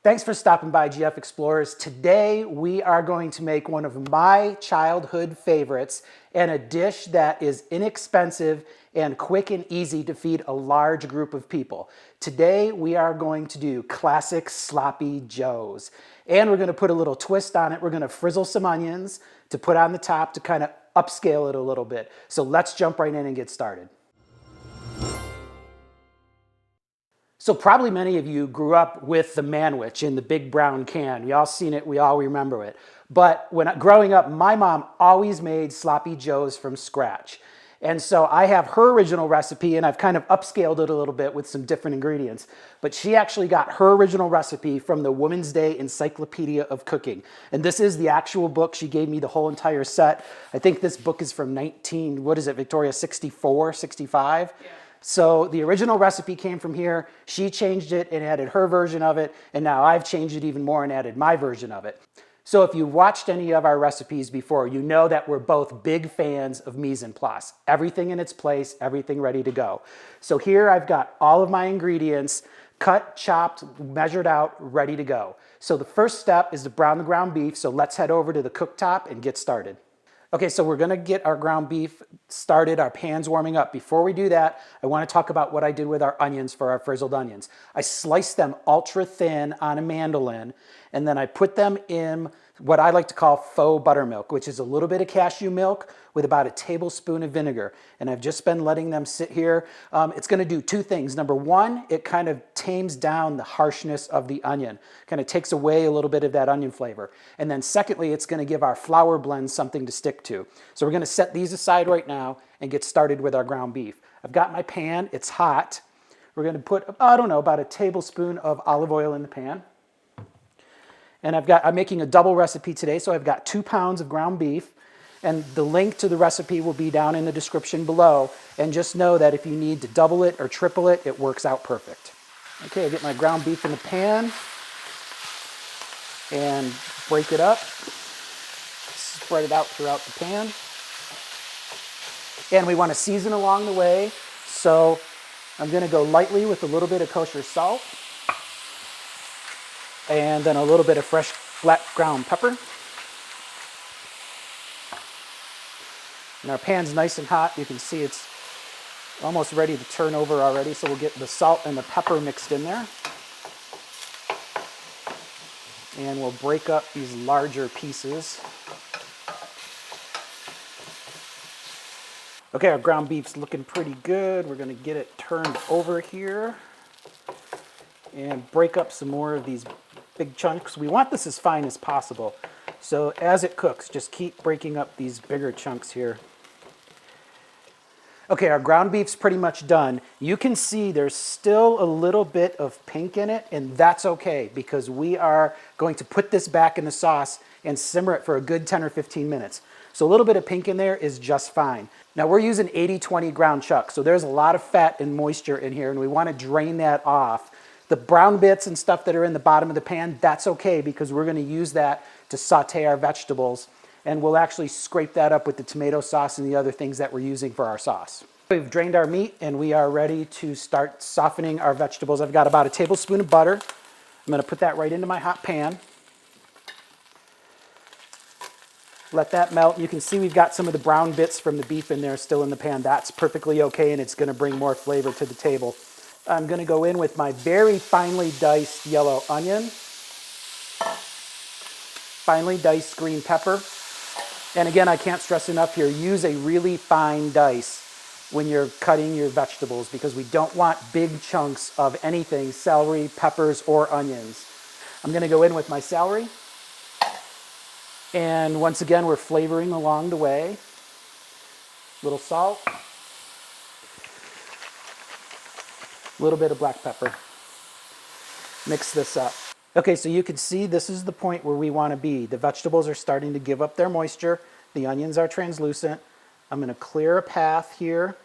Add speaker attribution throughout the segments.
Speaker 1: Thanks for stopping by, GF Explorers. Today we are going to make one of my childhood favorites and a dish that is inexpensive and quick and easy to feed a large group of people. Today we are going to do classic sloppy joes. And we're going to put a little twist on it. We're going to frizzle some onions to put on the top to kind of upscale it a little bit. So let's jump right in and get started. So probably many of you grew up with the Manwich in the big brown can. We all seen it, we all remember it. But growing up, my mom always made sloppy joes from scratch. And so I have her original recipe and I've kind of upscaled it a little bit with some different ingredients. But she actually got her original recipe from the Women's Day Encyclopedia of Cooking. And this is the actual book. She gave me the whole entire set. I think this book is from Victoria, 64, 65? Yeah. So the original recipe came from here. She changed it and added her version of it. And now I've changed it even more and added my version of it. So if you watched any of our recipes before, you know that we're both big fans of mise en place. Everything in its place, everything ready to go. So here I've got all of my ingredients cut, chopped, measured out, ready to go. So the first step is to brown the ground beef. So let's head over to the cooktop and get started. Okay, so we're gonna get our ground beef started, our pan's warming up. Before we do that, I wanna talk about what I did with our onions for our frizzled onions. I sliced them ultra thin on a mandolin, and then I put them in what I like to call faux buttermilk, which is a little bit of cashew milk with about a tablespoon of vinegar. And I've just been letting them sit here. It's gonna do two things. Number one, it kind of tames down the harshness of the onion, kind of takes away a little bit of that onion flavor. And then secondly, it's gonna give our flour blend something to stick to. So we're gonna set these aside right now and get started with our ground beef. I've got my pan, it's hot. We're gonna put, I don't know, about a tablespoon of olive oil in the pan. And I'm making a double recipe today, so I've got 2 pounds of ground beef, and the link to the recipe will be down in the description below. And just know that if you need to double it or triple it, it works out perfect. Okay, I get my ground beef in the pan and break it up, spread it out throughout the pan. And we want to season along the way, so I'm going to go lightly with a little bit of kosher salt, and then a little bit of fresh black ground pepper. And our pan's nice and hot. You can see it's almost ready to turn over already, so we'll get the salt and the pepper mixed in there. And we'll break up these larger pieces. Okay, our ground beef's looking pretty good. We're gonna get it turned over here and break up some more of these big chunks. We want this as fine as possible. So as it cooks, just keep breaking up these bigger chunks here. Okay, our ground beef's pretty much done. You can see there's still a little bit of pink in it, and that's okay because we are going to put this back in the sauce and simmer it for a good 10 or 15 minutes. So a little bit of pink in there is just fine. Now we're using 80-20 ground chuck, so there's a lot of fat and moisture in here, and we want to drain that off. The brown bits and stuff that are in the bottom of the pan, that's okay because we're going to use that to saute our vegetables, and we'll actually scrape that up with the tomato sauce and the other things that we're using for our sauce. We've drained our meat and we are ready to start softening our vegetables. I've got about a tablespoon of butter. I'm going to put that right into my hot pan. Let that melt. You can see we've got some of the brown bits from the beef in there still in the pan. That's perfectly okay, and it's going to bring more flavor to the table. I'm going to go in with my very finely diced yellow onion, finely diced green pepper. And again, I can't stress enough here, use a really fine dice when you're cutting your vegetables because we don't want big chunks of anything, celery, peppers, or onions. I'm going to go in with my celery. And once again, we're flavoring along the way. A little salt. A little bit of black pepper. Mix this up. Okay, so you can see this is the point where we want to be. The vegetables are starting to give up their moisture. The onions are translucent. I'm going to clear a path here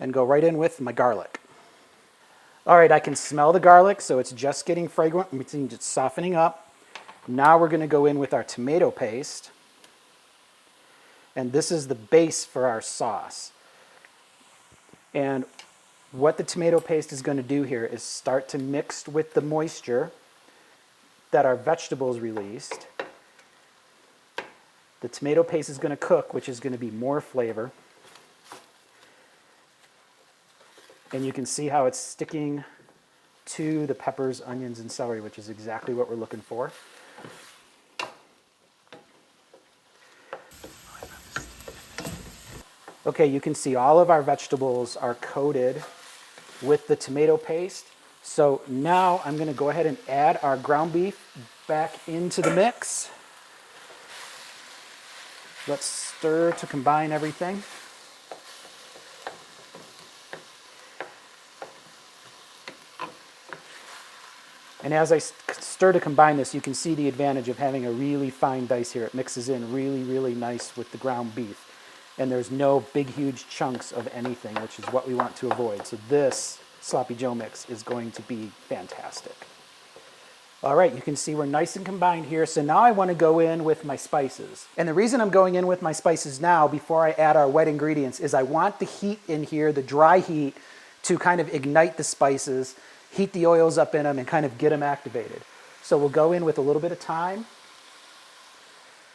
Speaker 1: and go right in with my garlic. All right, I can smell the garlic, so it's just getting fragrant. It's just softening up. Now we're going to go in with our tomato paste. And this is the base for our sauce. And what the tomato paste is going to do here is start to mix with the moisture that our vegetables released. The tomato paste is going to cook, which is going to be more flavor. And you can see how it's sticking to the peppers, onions, and celery, which is exactly what we're looking for. Okay, you can see all of our vegetables are coated with the tomato paste. So now I'm going to go ahead and add our ground beef back into the mix. Let's stir to combine everything. And as I stir to combine this, you can see the advantage of having a really fine dice here. It mixes in really, really nice with the ground beef. And there's no big, huge chunks of anything, which is what we want to avoid. So this Sloppy Joe mix is going to be fantastic. All right, you can see we're nice and combined here. So now I want to go in with my spices. And the reason I'm going in with my spices now before I add our wet ingredients is I want the heat in here, the dry heat, to kind of ignite the spices, heat the oils up in them, and kind of get them activated. So we'll go in with a little bit of thyme,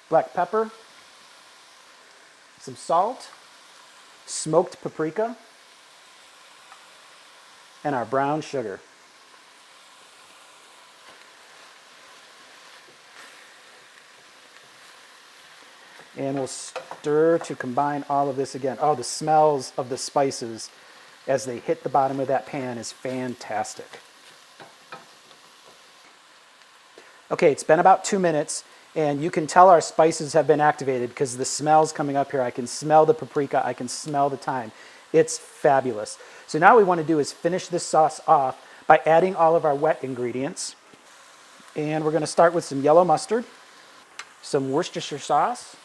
Speaker 1: black pepper, some salt, smoked paprika, and our brown sugar. And we'll stir to combine all of this again. Oh, the smells of the spices as they hit the bottom of that pan is fantastic. Okay, it's been about 2 minutes, and you can tell our spices have been activated because the smell's coming up here. I can smell the paprika, I can smell the thyme. It's fabulous. So now what we want to do is finish this sauce off by adding all of our wet ingredients. And we're going to start with some yellow mustard, some Worcestershire sauce,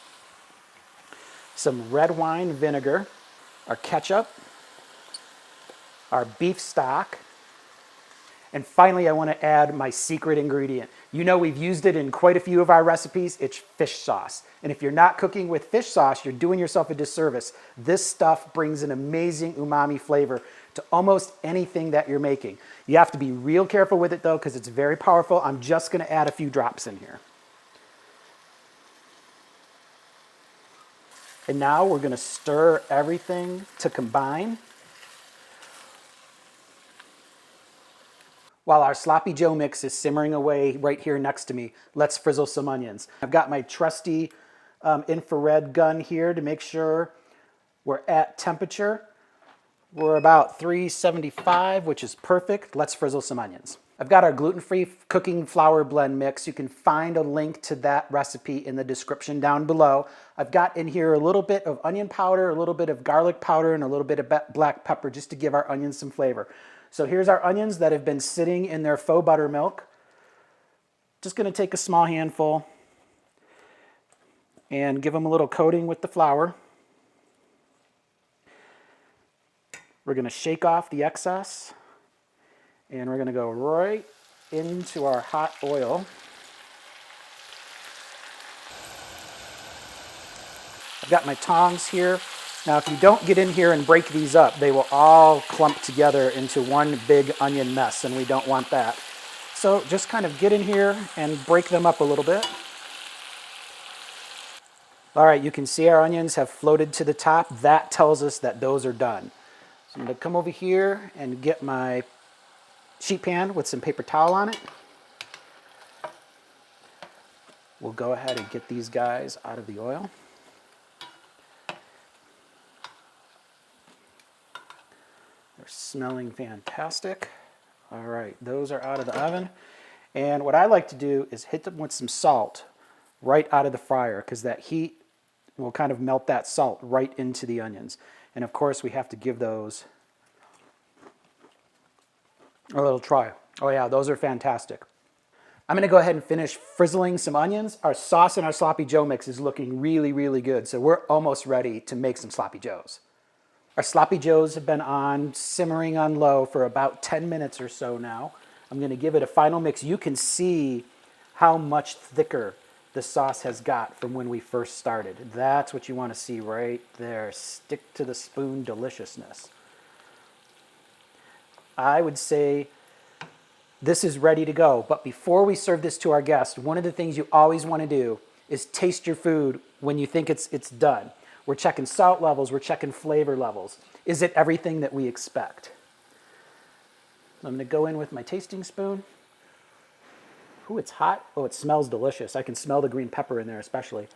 Speaker 1: some red wine vinegar, our ketchup, our beef stock, and finally I want to add my secret ingredient. You know we've used it in quite a few of our recipes. It's fish sauce. And if you're not cooking with fish sauce, you're doing yourself a disservice. This stuff brings an amazing umami flavor to almost anything that you're making. You have to be real careful with it though because it's very powerful. I'm just going to add a few drops in here. And now we're going to stir everything to combine. While our Sloppy Joe mix is simmering away right here next to me, let's frizzle some onions. I've got my trusty infrared gun here to make sure we're at temperature. We're about 375, which is perfect. Let's frizzle some onions. I've got our gluten-free cooking flour blend mix. You can find a link to that recipe in the description down below. I've got in here a little bit of onion powder, a little bit of garlic powder, and a little bit of black pepper just to give our onions some flavor. So here's our onions that have been sitting in their faux buttermilk. Just going to take a small handful and give them a little coating with the flour. We're going to shake off the excess, and we're going to go right into our hot oil. I've got my tongs here. Now, if you don't get in here and break these up, they will all clump together into one big onion mess, and we don't want that. So just kind of get in here and break them up a little bit. All right, you can see our onions have floated to the top. That tells us that those are done. So I'm going to come over here and get my sheet pan with some paper towel on it. We'll go ahead and get these guys out of the oil. They're smelling fantastic. All right, those are out of the oven. And what I like to do is hit them with some salt right out of the fryer because that heat will kind of melt that salt right into the onions. And of course, we have to give those a little try. Oh yeah, those are fantastic. I'm going to go ahead and finish frizzling some onions. Our sauce in our Sloppy Joe mix is looking really, really good. So we're almost ready to make some Sloppy Joes. Our Sloppy Joes have been on, simmering on low for about 10 minutes or so now. I'm going to give it a final mix. You can see how much thicker the sauce has got from when we first started. That's what you want to see right there. Stick to the spoon deliciousness. I would say This is ready to go. But before we serve this to our guests, one of the things you always want to do is taste your food when you think it's done. We're checking salt levels, we're checking flavor levels. Is it everything that we expect? I'm going to go in with my tasting spoon. Ooh, it's hot. Oh, it smells delicious. I can smell the green pepper in there especially.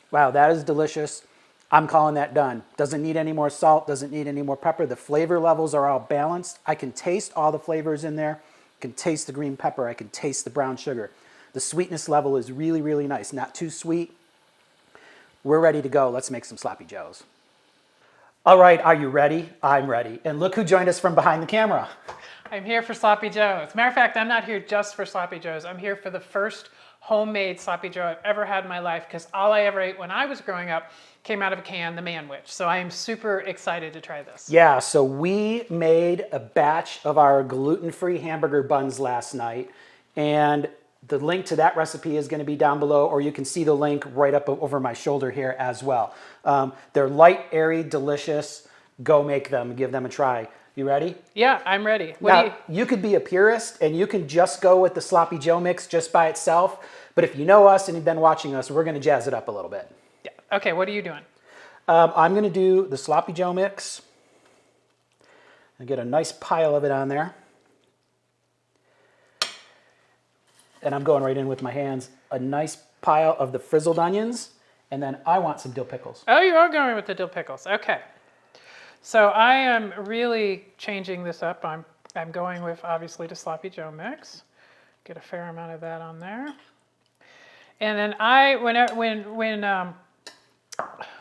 Speaker 1: Wow, that is delicious. I'm calling that done. Doesn't need any more salt, doesn't need any more pepper. The flavor levels are all balanced. I can taste all the flavors in there. I can taste the green pepper. I can taste the brown sugar. The sweetness level is really, really nice. Not too sweet. We're ready to go. Let's make some sloppy joes. All right, are you ready? I'm ready. And look who joined us from behind the camera.
Speaker 2: I'm here for sloppy joes. Matter of fact, I'm not here just for sloppy joes. I'm here for the first homemade sloppy joe I've ever had in my life, because all I ever ate when I was growing up came out of a can, the Manwich. So I am super excited to try this.
Speaker 1: Yeah, so we made a batch of our gluten-free hamburger buns last night, and the link to that recipe is going to be down below, or you can see the link right up over my shoulder here as well. They're light, airy, delicious. Go make them, give them a try. You ready?
Speaker 2: Yeah, I'm ready.
Speaker 1: You could be a purist and you can just go with the sloppy joe mix just by itself. But if you know us and you've been watching us, we're going to jazz it up a little bit.
Speaker 2: Yeah. Okay, what are you doing?
Speaker 1: I'm going to do the sloppy joe mix and get a nice pile of it on there. And I'm going right in with my hands. A nice pile of the frizzled onions. And then I want some dill pickles.
Speaker 2: Oh, you are going with the dill pickles. Okay. So I am really changing this up. I'm going with, obviously, the sloppy joe mix. Get a fair amount of that on there. And then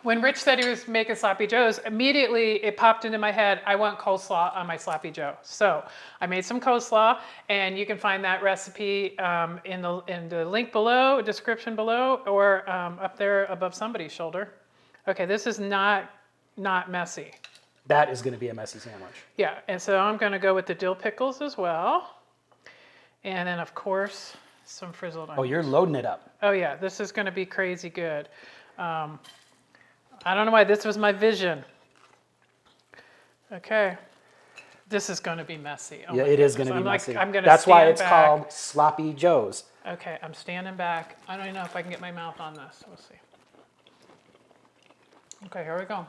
Speaker 2: when Rich said he was making sloppy joes, immediately it popped into my head, I want coleslaw on my sloppy joe. So I made some coleslaw, and you can find that recipe in the link below, description below, or up there above somebody's shoulder. Okay, this is not messy.
Speaker 1: That is going to be a messy sandwich.
Speaker 2: Yeah, and so I'm going to go with the dill pickles as well. And then, of course, some frizzled onions.
Speaker 1: Oh, you're loading it up.
Speaker 2: Oh, yeah, this is going to be crazy good. I don't know why this was my vision. Okay. This is going to be messy. Oh,
Speaker 1: yeah, it is going to be messy.
Speaker 2: That's
Speaker 1: why it's called sloppy joes.
Speaker 2: Okay, I'm standing back. I don't even know if I can get my mouth on this. We'll see. Okay, here we go.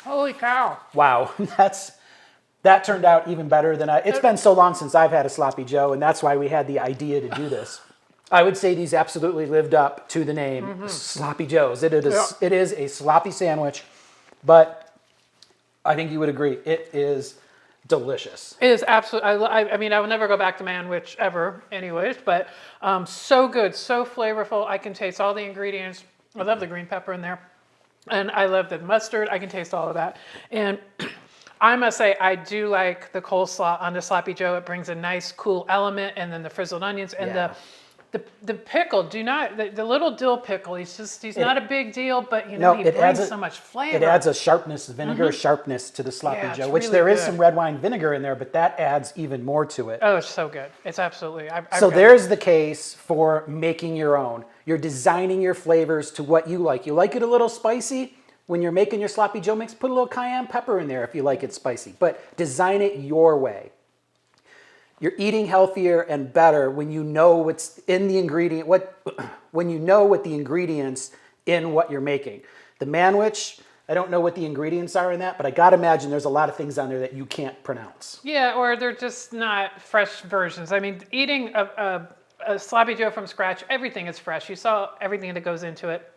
Speaker 2: Holy cow.
Speaker 1: Wow, that turned out even better than it's been so long since I've had a sloppy joe, and that's why we had the idea to do this. I would say these absolutely lived up to the name, sloppy joes. It is a sloppy sandwich, but I think you would agree, it is delicious.
Speaker 2: It is absolutely, I mean, I will never go back to Manwich ever anyways, but so good, so flavorful. I can taste all the ingredients. I love the green pepper in there. And I love the mustard. I can taste all of that. And I must say, I do like the coleslaw on the sloppy joe. It brings a nice, cool element. And then the frizzled onions and the pickle. The little dill pickle. He's not a big deal, but he brings so much flavor.
Speaker 1: It adds a sharpness, vinegar sharpness to the sloppy joe, which there is some red wine vinegar in there, but that adds even more to it.
Speaker 2: Oh, it's so good. It's absolutely.
Speaker 1: So there's the case for making your own. You're designing your flavors to what you like. You like it a little spicy? When you're making your sloppy joe mix, put a little cayenne pepper in there if you like it spicy, but design it your way. You're eating healthier and better when you know what's in the ingredient, when you know what the ingredients in what you're making. The Manwich, I don't know what the ingredients are in that, but I gotta imagine there's a lot of things on there that you can't pronounce.
Speaker 2: Yeah, or they're just not fresh versions. I mean, eating a sloppy joe from scratch, everything is fresh. You saw everything that goes into it.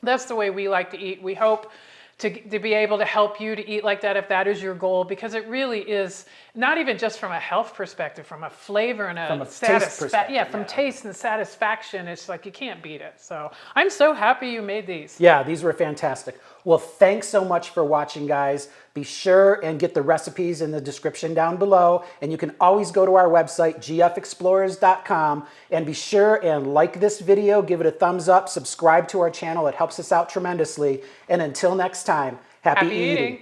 Speaker 2: That's the way we like to eat. We hope to be able to help you to eat like that if that is your goal, because it really is not even just from a health perspective, from a flavor and
Speaker 1: from a taste perspective.
Speaker 2: Yeah, from taste and satisfaction, it's like you can't beat it. So I'm so happy you made these.
Speaker 1: Yeah, these were fantastic. Well, thanks so much for watching, guys. Be sure and get the recipes in the description down below. And you can always go to our website, gfexplorers.com, and be sure and like this video, give it a thumbs up, subscribe to our channel. It helps us out tremendously. And until next time, happy eating.